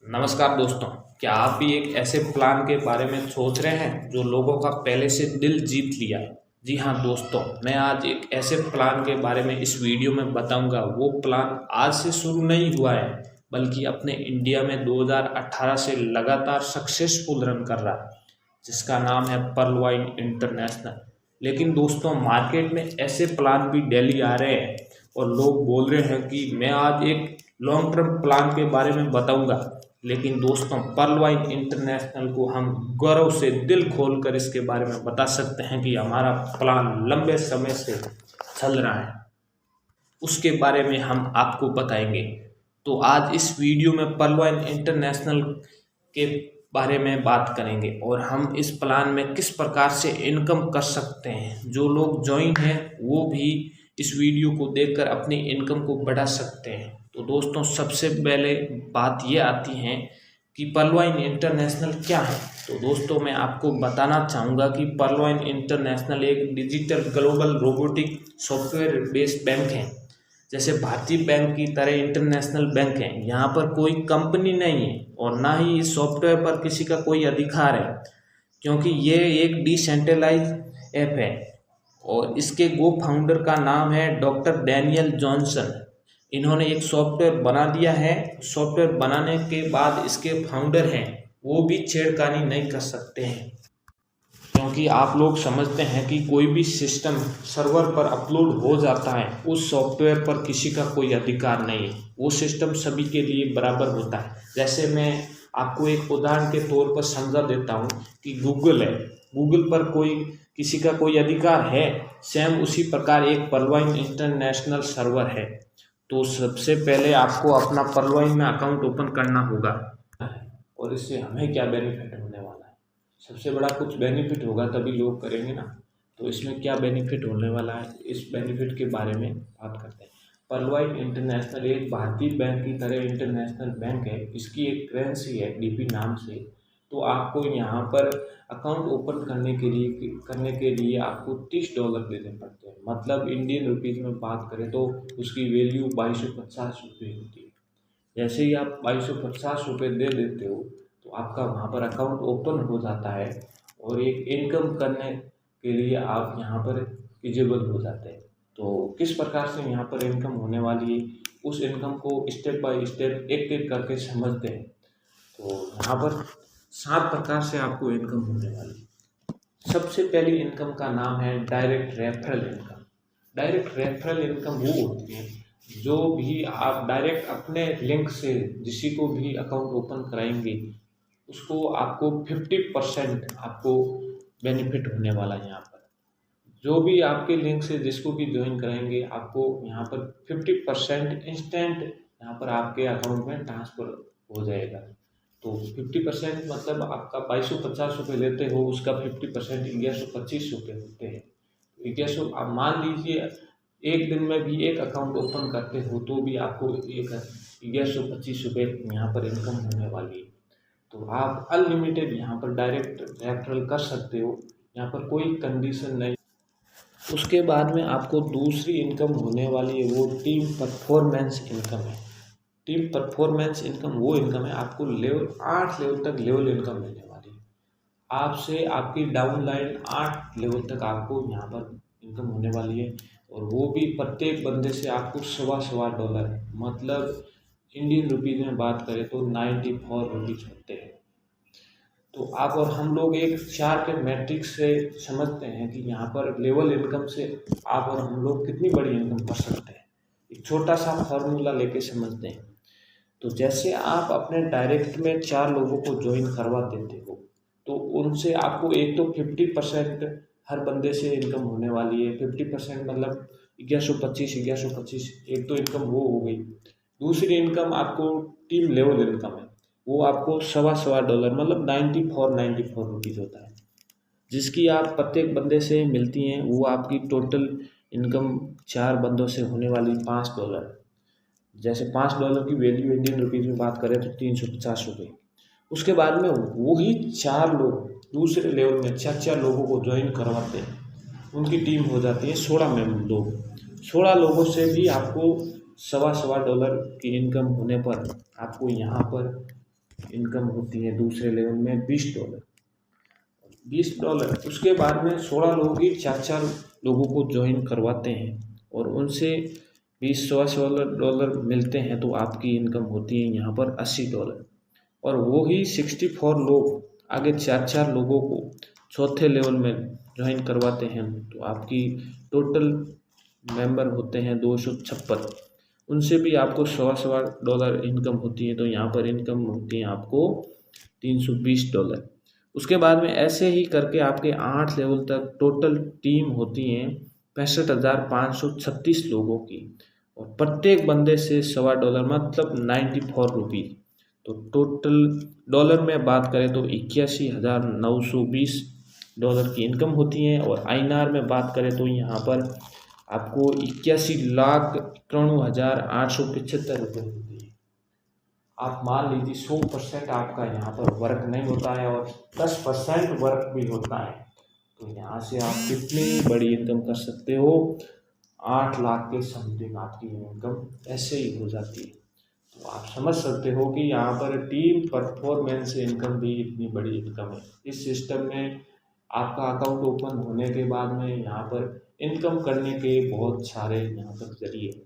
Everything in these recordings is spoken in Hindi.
नमस्कार दोस्तों। क्या आप भी एक ऐसे प्लान के बारे में सोच रहे हैं जो लोगों का पहले से दिल जीत लिया? जी हाँ दोस्तों, मैं आज एक ऐसे प्लान के बारे में इस वीडियो में बताऊंगा। वो प्लान आज से शुरू नहीं हुआ है, बल्कि अपने इंडिया में 2018 से लगातार सक्सेसफुल रन कर रहा है, जिसका नाम है पर्ल वाइन इंटरनेशनल। लेकिन दोस्तों, मार्केट में ऐसे प्लान भी डेली आ रहे हैं और लोग बोल रहे हैं कि मैं आज एक लॉन्ग टर्म प्लान के बारे में बताऊंगा। लेकिन दोस्तों, पर्ल वाइन इंटरनेशनल को हम गौरव से दिल खोल कर इसके बारे में बता सकते हैं कि हमारा प्लान लंबे समय से चल रहा है, उसके बारे में हम आपको बताएंगे। तो आज इस वीडियो में पर्ल वाइन इंटरनेशनल के बारे में बात करेंगे और हम इस प्लान में किस प्रकार से इनकम कर सकते हैं। जो लोग ज्वाइन हैं वो भी इस वीडियो को देखकर अपनी इनकम को बढ़ा सकते हैं। तो दोस्तों, सबसे पहले बात ये आती है कि पर्ल वाइन इंटरनेशनल क्या है। तो दोस्तों, मैं आपको बताना चाहूँगा कि पर्ल वाइन इंटरनेशनल एक digital global robotic software based bank है। जैसे भारतीय बैंक की तरह इंटरनेशनल बैंक है। यहाँ पर कोई कंपनी नहीं है और ना ही इस सॉफ्टवेयर पर किसी का कोई अधिकार है, क्योंकि ये एक डिसेंट्रलाइज ऐप है और इसके गो फाउंडर का नाम है डॉक्टर डैनियल जॉनसन। इन्होंने एक सॉफ्टवेयर बना दिया है। सॉफ्टवेयर बनाने के बाद इसके फाउंडर हैं वो भी छेड़खानी नहीं कर सकते हैं, क्योंकि आप लोग समझते हैं कि कोई भी सिस्टम सर्वर पर अपलोड हो जाता है, उस सॉफ्टवेयर पर किसी का कोई अधिकार नहीं है। वो सिस्टम सभी के लिए बराबर होता है। जैसे मैं आपको एक उदाहरण के तौर पर समझा देता हूँ कि गूगल है, गूगल पर कोई किसी का कोई अधिकार है, सेम उसी प्रकार एक पर्ल वाइन इंटरनेशनल सर्वर है। तो सबसे पहले आपको अपना पर्ल वाइन में अकाउंट ओपन करना होगा। और इससे हमें क्या बेनिफिट होने वाला है? सबसे बड़ा कुछ बेनिफिट होगा तभी लोग करेंगे ना। तो इसमें क्या बेनिफिट होने वाला है, इस बेनिफिट के बारे में बात करते हैं। पर्ल वाइन इंटरनेशनल एक भारतीय बैंक की तरह इंटरनेशनल बैंक है। इसकी एक करेंसी है डीपी नाम से। तो आपको यहाँ पर अकाउंट ओपन करने के लिए आपको $30 देने पड़ते हैं। मतलब इंडियन रुपीज़ में बात करें तो उसकी वैल्यू 2250 रुपये होती है। जैसे ही आप 2250 रुपये दे देते हो तो आपका वहाँ पर अकाउंट ओपन हो जाता है और एक इनकम करने के लिए आप यहाँ पर एलिजिबल हो जाते हैं। तो किस प्रकार से यहाँ पर इनकम होने वाली है, उस इनकम को स्टेप बाय स्टेप एक एक करके समझते हैं। तो यहाँ पर 7 प्रकार से आपको इनकम होने वाली है। सबसे पहली इनकम का नाम है direct referral income. Direct referral income वो होती है जो भी आप डायरेक्ट अपने लिंक से किसी को भी अकाउंट ओपन कराएंगे, उसको आपको 50% आपको बेनिफिट होने वाला है। यहाँ पर जो भी आपके लिंक से जिसको भी ज्वाइन कराएंगे, आपको यहाँ पर 50% इंस्टेंट यहाँ पर आपके अकाउंट में ट्रांसफ़र हो जाएगा। तो 50% मतलब आपका 2250 रुपये लेते हो, उसका 50% 1125 रुपये होते हैं। 1100 आप मान लीजिए एक दिन में भी एक अकाउंट ओपन करते हो तो भी आपको एक 1125 रुपये यहाँ पर इनकम होने वाली है। तो आप अनलिमिटेड यहाँ पर डायरेक्ट रेफरल कर सकते हो, यहाँ पर कोई कंडीशन नहीं। उसके बाद में आपको दूसरी इनकम होने वाली है, वो टीम परफॉर्मेंस इनकम है। टीम परफॉर्मेंस इनकम वो इनकम है, आपको लेवल 8 लेवल तक लेवल इनकम मिलने वाली है। आपसे आपकी डाउन लाइन 8 लेवल तक आपको यहाँ पर इनकम होने वाली है। और वो भी प्रत्येक बंदे से आपको $1.25 मतलब इंडियन रुपीज़ में बात करें तो 94 रुपीज़ होते हैं। तो आप और हम लोग एक 4 के मैट्रिक्स से समझते हैं कि यहाँ पर लेवल इनकम से आप और हम लोग कितनी बड़ी इनकम कर सकते हैं। एक छोटा सा फॉर्मूला लेके समझते हैं। तो जैसे आप अपने डायरेक्ट में 4 लोगों को ज्वाइन करवा देते हो तो उनसे आपको एक तो 50% हर बंदे से इनकम होने वाली है। 50% मतलब 1125 एक तो इनकम वो हो गई। दूसरी इनकम आपको टीम लेवल इनकम है, वो आपको $1.25 मतलब 94 रुपीज़ होता है, जिसकी आप प्रत्येक बंदे से मिलती हैं। वो आपकी टोटल इनकम 4 बंदों से होने वाली $5। जैसे $5 की वैल्यू इंडियन रुपीज़ में बात करें तो 350 रुपये। उसके बाद में वही 4 लोग दूसरे लेवल में 4 लोगों को ज्वाइन करवाते हैं, उनकी टीम हो जाती है 16 लोग। 16 लोगों से भी आपको $1.25 की इनकम होने पर आपको यहाँ पर इनकम होती है दूसरे लेवल में $20। $20। उसके बाद में 16 लोग ही 4-4 लोगों को ज्वाइन करवाते हैं और उनसे $20 मिलते हैं, तो आपकी इनकम होती है यहाँ पर $80। और वो ही 64 लोग आगे 4-4 लोगों को चौथे लेवल में ज्वाइन करवाते हैं, तो आपकी टोटल मेंबर होते हैं 256। उनसे भी आपको $100 इनकम होती है, तो यहाँ पर इनकम होती है आपको $320। उसके बाद में ऐसे ही करके आपके 8 लेवल तक टोटल टीम होती है 65,536 लोगों की, और प्रत्येक बंदे से $125 मतलब 94 रुपीज़। तो टोटल डॉलर में बात करें तो $81,920 की इनकम होती है, और INR में बात करें तो यहाँ पर आपको 81,91,875 रुपये होती है। आप मान लीजिए 100% आपका यहाँ पर वर्क नहीं होता है और 10% वर्क भी होता है, तो यहाँ से आप कितनी बड़ी इनकम कर सकते हो। 8 लाख के समथिंग आपकी इनकम ऐसे ही हो जाती है। तो आप समझ सकते हो कि यहाँ पर टीम परफॉर्मेंस से इनकम भी इतनी बड़ी इनकम है। इस सिस्टम में आपका अकाउंट ओपन होने के बाद में यहाँ पर इनकम करने के बहुत सारे यहाँ पर जरिए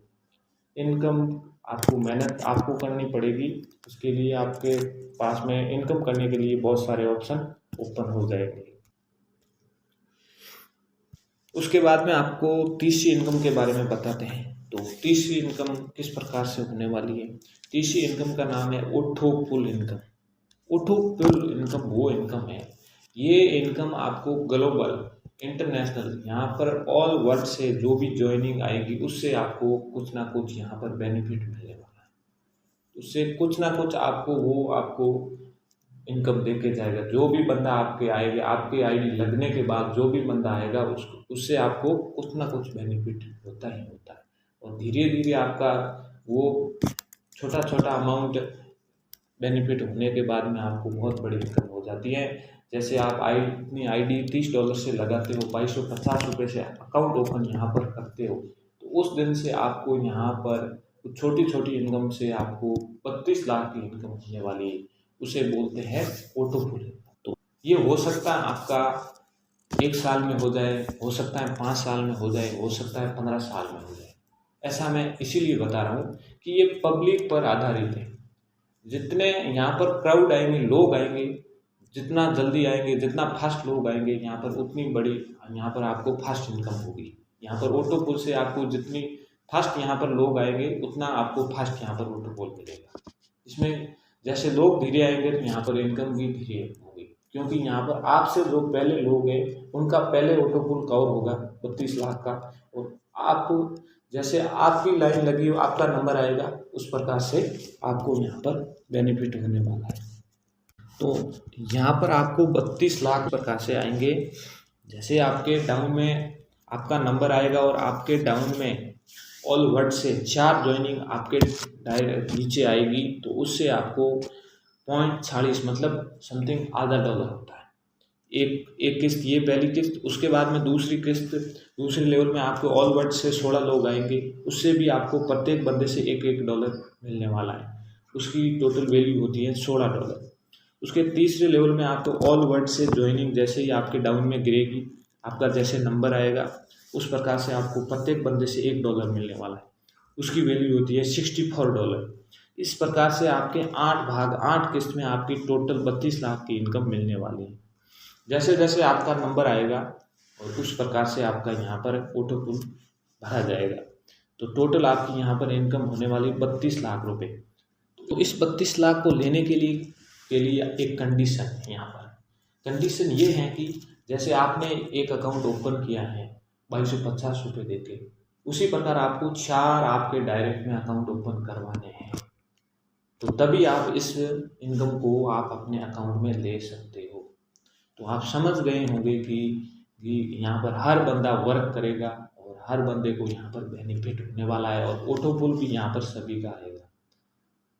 इनकम आपको मेहनत आपको करनी पड़ेगी। उसके लिए आपके पास में इनकम करने के लिए बहुत सारे ऑप्शन ओपन हो जाएंगे। उसके बाद में आपको तीसरी इनकम के बारे में बताते हैं। तो तीसरी इनकम किस प्रकार से होने वाली है। तीसरी इनकम का नाम है ऑटो पुल इनकम। ऑटो पुल इनकम वो इनकम है, ये इनकम आपको ग्लोबल इंटरनेशनल यहाँ पर ऑल वर्ल्ड से जो भी ज्वाइनिंग आएगी उससे आपको कुछ ना कुछ यहाँ पर बेनिफिट मिलने वाला है। उससे कुछ ना कुछ आपको इनकम दे के जाएगा। जो भी बंदा आपके आएगा, आपके आईडी लगने के बाद जो भी बंदा आएगा उससे आपको कुछ ना कुछ बेनिफिट होता ही होता है। और धीरे धीरे आपका वो छोटा छोटा अमाउंट बेनिफिट होने के बाद में आपको बहुत बड़ी इनकम हो जाती है। जैसे आप अपनी आईडी $30 से लगाते हो, 2250 रुपये से अकाउंट ओपन यहाँ पर करते हो, तो उस दिन से आपको यहाँ पर छोटी छोटी इनकम से आपको 32 लाख की इनकम होने वाली है। उसे बोलते हैं ऑटो पुल। तो ये हो सकता है आपका 1 साल में हो जाए, हो सकता है 5 साल में हो जाए, हो सकता है 15 साल में हो जाए। ऐसा मैं इसीलिए बता रहा हूँ कि ये पब्लिक पर आधारित है। जितने यहाँ पर क्राउड आएंगे, लोग आएंगे, जितना जल्दी आएंगे, जितना फास्ट लोग आएंगे यहाँ पर, उतनी बड़ी यहाँ पर आपको फास्ट इनकम होगी। यहाँ पर ऑटो पुल से आपको जितनी फास्ट यहाँ पर लोग आएंगे उतना आपको फास्ट यहाँ पर ऑटो पुल मिलेगा। इसमें जैसे लोग धीरे आएंगे तो यहाँ पर इनकम भी धीरे होगी, क्योंकि यहाँ पर आपसे जो पहले लोग हैं उनका पहले ऑटो पुल कवर होगा 32 लाख का, और आप जैसे आपकी लाइन लगी हो, आपका नंबर आएगा, उस प्रकार से आपको यहाँ पर बेनिफिट होने वाला है। तो यहाँ पर आपको 32 लाख प्रकार से आएंगे। जैसे आपके डाउन में आपका नंबर आएगा और आपके डाउन में ऑल वर्ड से 4 ज्वाइनिंग आपके डायरेक्ट नीचे आएगी, तो उससे आपको 0.40 मतलब समथिंग आधा डॉलर होता है। एक किस्त, ये पहली किस्त। उसके बाद में दूसरी किस्त, दूसरे लेवल में आपको ऑल वर्ड से 16 लोग आएंगे, उससे भी आपको प्रत्येक बंदे से $1 मिलने वाला है। उसकी टोटल वैल्यू होती है $16। उसके तीसरे लेवल में आपको ऑल वर्ड से ज्वाइनिंग जैसे ही आपके डाउन में गिरेगी, आपका जैसे नंबर आएगा उस प्रकार से आपको प्रत्येक बंदे से $1 मिलने वाला है। उसकी वैल्यू होती है $64। इस प्रकार से आपके 8 किस्त में आपकी टोटल 32 लाख की इनकम मिलने वाली है। जैसे जैसे आपका नंबर आएगा और उस प्रकार से आपका यहाँ पर ऑटो पुल भरा जाएगा। तो टोटल आपकी यहाँ पर इनकम होने वाली 32 लाख रुपए। तो इस 32 लाख को लेने के लिए एक कंडीशन है। यहाँ पर कंडीशन ये है कि जैसे आपने एक अकाउंट ओपन किया है 2250 रुपये देके, उसी प्रकार आपको 4 आपके डायरेक्ट में अकाउंट ओपन करवाने हैं, तो तभी आप इस इनकम को आप अपने अकाउंट में ले सकते हो। तो आप समझ गए होंगे कि यहाँ पर हर बंदा वर्क करेगा और हर बंदे को यहाँ पर बेनिफिट होने वाला है, और ऑटो पुल भी यहाँ पर सभी का आएगा।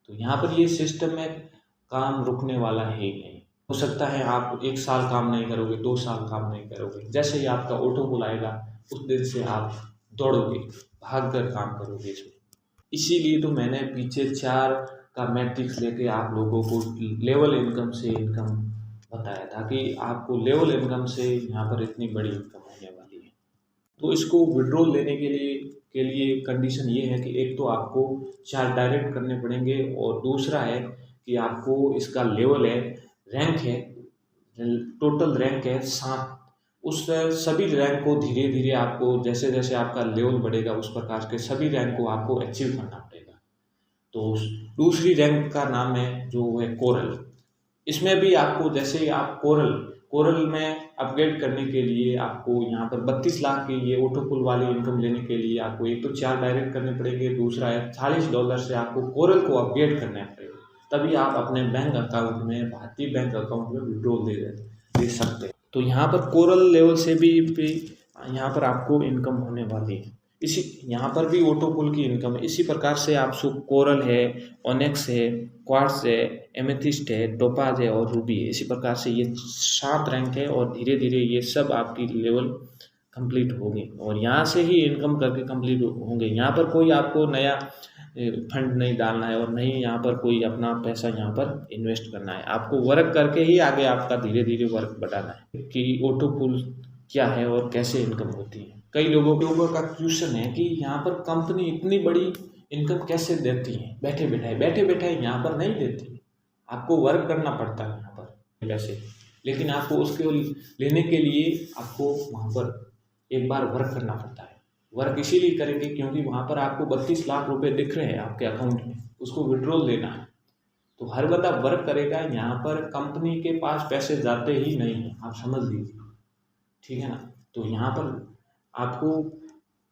तो यहाँ पर ये सिस्टम में काम रुकने वाला है ही नहीं। हो सकता है आप 1 साल काम नहीं करोगे, 2 साल काम नहीं करोगे, जैसे ही आपका ऑटो पुल आएगा उस दिन से आप दौड़ोगे, भाग कर काम करोगे इसमें। इसीलिए तो मैंने पीछे 4 का मैट्रिक्स लेके आप लोगों को लेवल इनकम से इनकम बताया था कि आपको लेवल इनकम से यहाँ पर इतनी बड़ी इनकम होने वाली है। तो इसको विड्रॉल लेने के लिए कंडीशन ये है कि एक तो आपको 4 डायरेक्ट करने पड़ेंगे और दूसरा है कि आपको इसका लेवल है, रैंक है, टोटल रैंक है 7। उस सभी रैंक को धीरे धीरे आपको जैसे जैसे आपका लेवल बढ़ेगा उस प्रकार के सभी रैंक को आपको अचीव करना पड़ेगा। तो दूसरी रैंक का नाम है जो है कोरल। इसमें भी आपको जैसे ही आप कोरल में अपग्रेड करने के लिए आपको यहाँ पर 32 लाख की ये ऑटो पुल वाली इनकम लेने के लिए आपको एक तो 4 डायरेक्ट करने पड़ेंगे, दूसरा है $40 से आपको कोरल को अपग्रेड करना पड़ेगा, तभी आप अपने बैंक अकाउंट में, भारतीय बैंक अकाउंट में विड्रॉल दे सकते हैं। तो यहाँ पर कोरल लेवल से भी यहाँ पर आपको इनकम होने वाली है। इसी यहाँ पर भी ऑटो पुल की इनकम है। इसी प्रकार से आप कोरल है, ओनेक्स है, क्वार्ट्ज है, एमेथिस्ट है, टोपाज है और रूबी है। इसी प्रकार से ये 7 रैंक है और धीरे धीरे ये सब आपकी लेवल कंप्लीट होंगे और यहाँ से ही इनकम करके कंप्लीट होंगे। यहाँ पर कोई आपको नया फंड नहीं डालना है और नहीं यहाँ पर कोई अपना पैसा यहाँ पर इन्वेस्ट करना है। आपको वर्क करके ही आगे आपका धीरे धीरे वर्क बढ़ाना है कि ऑटो पुल क्या है और कैसे इनकम होती है। कई लोगों का क्वेश्चन है कि यहाँ पर कंपनी इतनी बड़ी इनकम कैसे देती है बैठे बैठे यहाँ पर नहीं देती। आपको वर्क करना पड़ता है यहाँ पर वैसे, लेकिन आपको उसके लेने के लिए आपको वहाँ पर एक बार वर्क करना पड़ता है। वर्क इसीलिए करेंगे क्योंकि वहाँ पर आपको 32 लाख रुपए दिख रहे हैं आपके अकाउंट में, उसको विड्रॉल लेना है। तो हर बंदा वर्क करेगा। यहाँ पर कंपनी के पास पैसे जाते ही नहीं हैं, आप समझ लीजिए, ठीक है ना। तो यहाँ पर आपको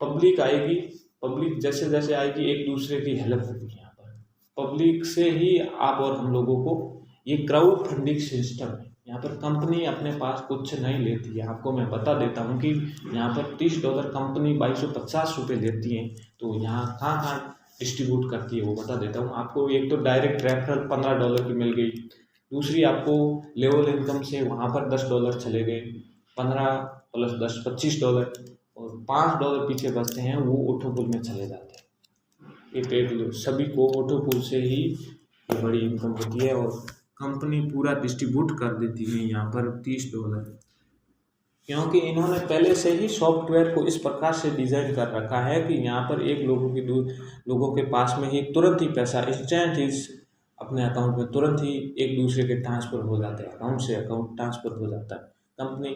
पब्लिक आएगी, पब्लिक जैसे जैसे आएगी एक दूसरे की हेल्प होगी। यहाँ पर पब्लिक से ही आप और हम लोगों को, ये क्राउड फंडिंग सिस्टम है। यहाँ पर कंपनी अपने पास कुछ नहीं लेती है। आपको मैं बता देता हूँ कि यहाँ पर $30 कंपनी 2250 रुपये लेती है। तो यहाँ कहाँ डिस्ट्रीब्यूट करती है वो बता देता हूँ आपको। एक तो डायरेक्ट रेफरल $15 की मिल गई, दूसरी आपको लेवल इनकम से वहाँ पर $10 चले गए, 15 + 10 $25 और $5 पीछे बचते हैं, वो ऑटो पुल में चले जाते हैं। एक सभी को ऑटो पुल से ही बड़ी इनकम होती है और कंपनी पूरा डिस्ट्रीब्यूट कर देती है यहाँ पर $30, क्योंकि इन्होंने पहले से ही सॉफ्टवेयर को इस प्रकार से डिज़ाइन कर रखा है कि यहाँ पर एक लोगों के पास में ही तुरंत ही पैसा इंस्टेंट ही अपने अकाउंट में तुरंत ही एक दूसरे के ट्रांसफ़र हो जाते हैं, अकाउंट से अकाउंट ट्रांसफ़र हो जाता है।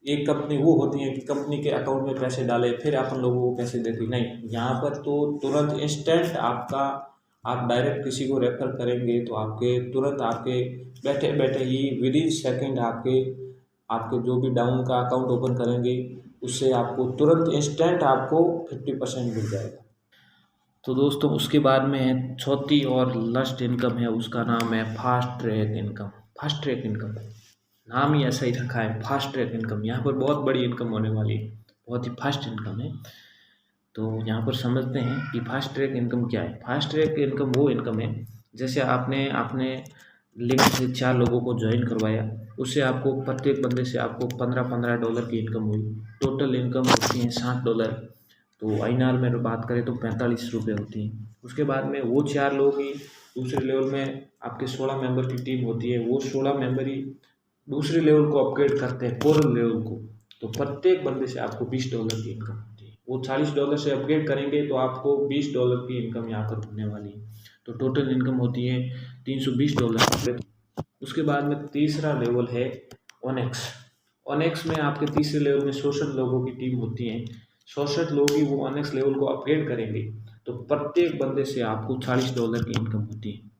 एक कंपनी वो होती है कि कंपनी के अकाउंट में पैसे डाले फिर अपन लोगों को पैसे देती नहीं। यहाँ पर तो तुरंत इंस्टेंट आप डायरेक्ट किसी को रेफर करेंगे तो आपके तुरंत आपके बैठे बैठे ही विदिन सेकंड आपके जो भी डाउन का अकाउंट ओपन करेंगे उससे आपको तुरंत इंस्टेंट आपको 50% मिल जाएगा। तो दोस्तों उसके बाद में चौथी और लास्ट इनकम है, उसका नाम है fast track income. Fast track income नाम ही ऐसा ही रखा है, फास्ट ट्रैक इनकम। यहाँ पर बहुत बड़ी इनकम होने वाली है, बहुत ही फास्ट इनकम है। तो यहाँ पर समझते हैं कि फास्ट ट्रैक इनकम क्या है। फास्ट ट्रैक इनकम वो इनकम है जैसे आपने लिंक से 4 लोगों को ज्वाइन करवाया, उससे आपको प्रत्येक बंदे से आपको $15 की इनकम हुई। टोटल इनकम होती है $60। तो INR में बात करें तो 45 रुपये होती हैं। उसके बाद में वो 4 लोग ही दूसरे लेवल में आपके 16 मेंबर की टीम होती है, वो 16 मेंबर ही दूसरे लेवल को अपग्रेड करते हैं, कोरल लेवल को। तो प्रत्येक बंदे से आपको $20 की इनकम होती है। वो $40 से अपग्रेड करेंगे तो आपको $20 की इनकम यहाँ पर होने वाली है। तो टोटल इनकम होती है $320। उसके बाद में तीसरा लेवल है ओनेक्स में आपके तीसरे लेवल में 66 लोगों की टीम होती है। 66 लोग ही वो ओनेक्स लेवल को अपग्रेड करेंगे तो प्रत्येक बंदे से आपको $40 की इनकम होती है।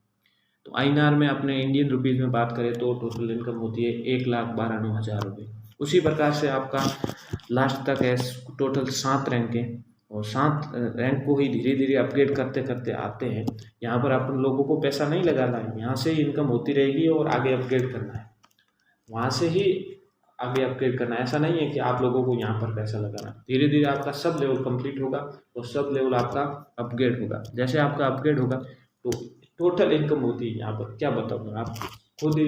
तो INR में अपने इंडियन रुपीज़ में बात करें तो टोटल इनकम होती है 1,12,9,000 रुपये। उसी प्रकार से आपका लास्ट तक है टोटल 7 रैंक है और 7 रैंक को ही धीरे धीरे अपग्रेड करते करते आते हैं। यहाँ पर अपन लोगों को पैसा नहीं लगाना है, यहाँ से ही इनकम होती रहेगी और आगे अपग्रेड करना है, वहाँ से ही आगे अपग्रेड करना है। ऐसा नहीं है कि आप लोगों को यहाँ पर पैसा लगाना। धीरे धीरे आपका सब लेवल कंप्लीट होगा और सब लेवल आपका अपग्रेड होगा। जैसे आपका अपग्रेड होगा तो टोटल इनकम होती है यहाँ पर, क्या बताऊँगा, आप खुद ही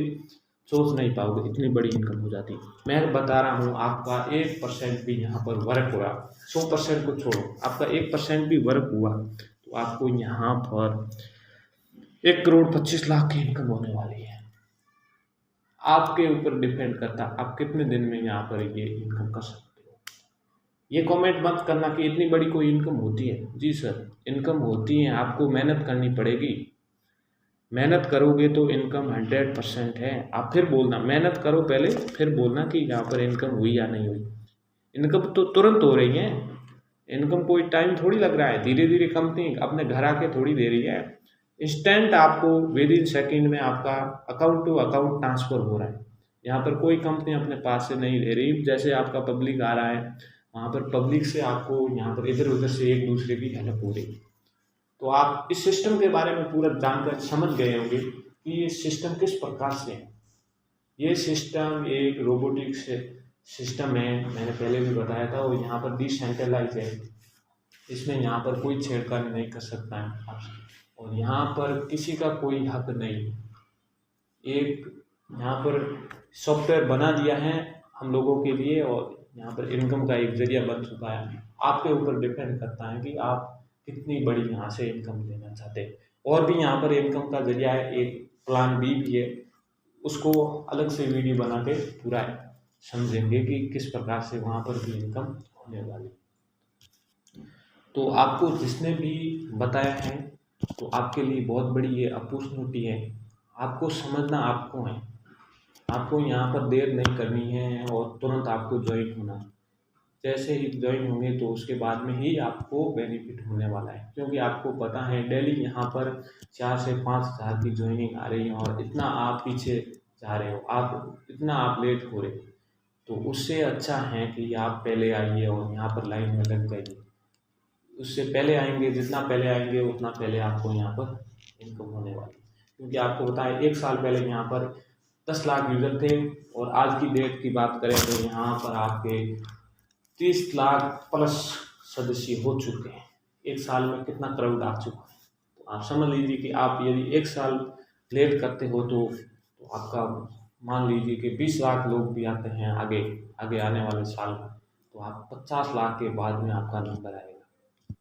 सोच नहीं पाओगे, इतनी बड़ी इनकम हो जाती है। मैं बता रहा हूँ आपका 1% भी यहाँ पर वर्क हो रहा, 100% को छोड़ो, आपका 1% भी वर्क हुआ तो आपको यहाँ पर 1,25,00,000 की इनकम होने वाली है। आपके ऊपर डिपेंड करता है आप कितने दिन में यहाँ पर ये इनकम कर सकते हो। ये कमेंट मत करना कि इतनी बड़ी कोई इनकम होती है। जी सर, इनकम होती है, आपको मेहनत करनी पड़ेगी। मेहनत करोगे तो इनकम 100% है। आप फिर बोलना, मेहनत करो पहले, फिर बोलना कि यहाँ पर इनकम हुई या नहीं हुई। इनकम तो तुरंत हो रही है, इनकम कोई टाइम थोड़ी लग रहा है। धीरे धीरे कंपनी अपने घर आके थोड़ी दे रही है, इंस्टेंट आपको विद इन सेकेंड में आपका अकाउंट टू अकाउंट ट्रांसफर हो रहा है। यहाँ पर कोई कंपनी अपने पास से नहीं दे रही। जैसे आपका पब्लिक आ रहा है, वहाँ पर पब्लिक से आपको यहाँ पर इधर उधर से एक दूसरे की हेल्प हो रही है। तो आप इस सिस्टम के बारे में पूरा जानकर समझ गए होंगे कि ये सिस्टम किस प्रकार से है। ये सिस्टम एक रोबोटिक सिस्टम है, मैंने पहले भी बताया था। और यहाँ पर डिसेंट्रलाइज है, इसमें यहाँ पर कोई छेड़खानी नहीं कर सकता है आपसे, और यहाँ पर किसी का कोई हक नहीं। एक यहाँ पर सॉफ्टवेयर बना दिया है हम लोगों के लिए, और यहाँ पर इनकम का एक जरिया बन चुका है। आपके ऊपर डिपेंड करता है कि आप कितनी बड़ी यहाँ से इनकम लेना चाहते हैं। और भी यहाँ पर इनकम का जरिया है, एक प्लान बी भी है, उसको अलग से वीडियो बना के पूरा समझेंगे कि किस प्रकार से वहाँ पर भी इनकम होने वाली। तो आपको जिसने भी बताया है तो आपके लिए बहुत बड़ी ये अपॉर्चुनिटी है। आपको समझना आपको है, आपको यहाँ पर देर नहीं करनी है और तुरंत आपको ज्वाइन होना। जैसे ही ज्वाइन होंगे तो उसके बाद में ही आपको बेनिफिट होने वाला है, क्योंकि आपको पता है डेली यहाँ पर 4 से 5 हज़ार की ज्वाइनिंग आ रही है और इतना आप पीछे जा रहे हो, आप इतना आप लेट हो रहे हो। तो उससे अच्छा है कि आप पहले आइए और यहाँ पर लाइन में लग जाइए। उससे पहले आएंगे, जितना पहले आएंगे उतना पहले आपको यहाँ पर इनकम होने वाली। क्योंकि आपको पता है 1 साल पहले यहाँ पर 10 लाख यूज़र थे, और आज की डेट की बात करें तो यहाँ पर आपके 30 लाख प्लस सदस्य हो चुके हैं। 1 साल में कितना क्राउड आ चुका है। तो आप समझ लीजिए कि आप यदि 1 साल लेट करते हो तो आपका मान लीजिए कि 20 लाख लोग भी आते हैं आगे आने वाले साल में, तो आप 50 लाख के बाद में आपका नंबर आएगा।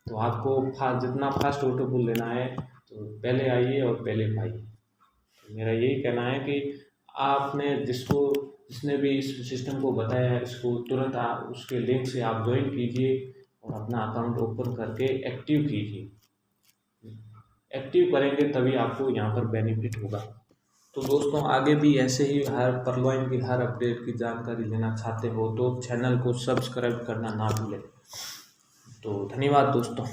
तो आपको जितना फास्ट ऑटोपुल लेना है तो पहले आइए और पहले पाइए। तो मेरा यही कहना है कि आपने जिसने भी इस सिस्टम को बताया है, इसको तुरंत उसके लिंक से आप ज्वाइन कीजिए और अपना अकाउंट ओपन करके एक्टिव कीजिए। एक्टिव करेंगे तभी आपको यहाँ पर बेनिफिट होगा। तो दोस्तों, आगे भी ऐसे ही हर परलॉइन की हर अपडेट की जानकारी लेना चाहते हो तो चैनल को सब्सक्राइब करना ना भूलें। तो धन्यवाद दोस्तों।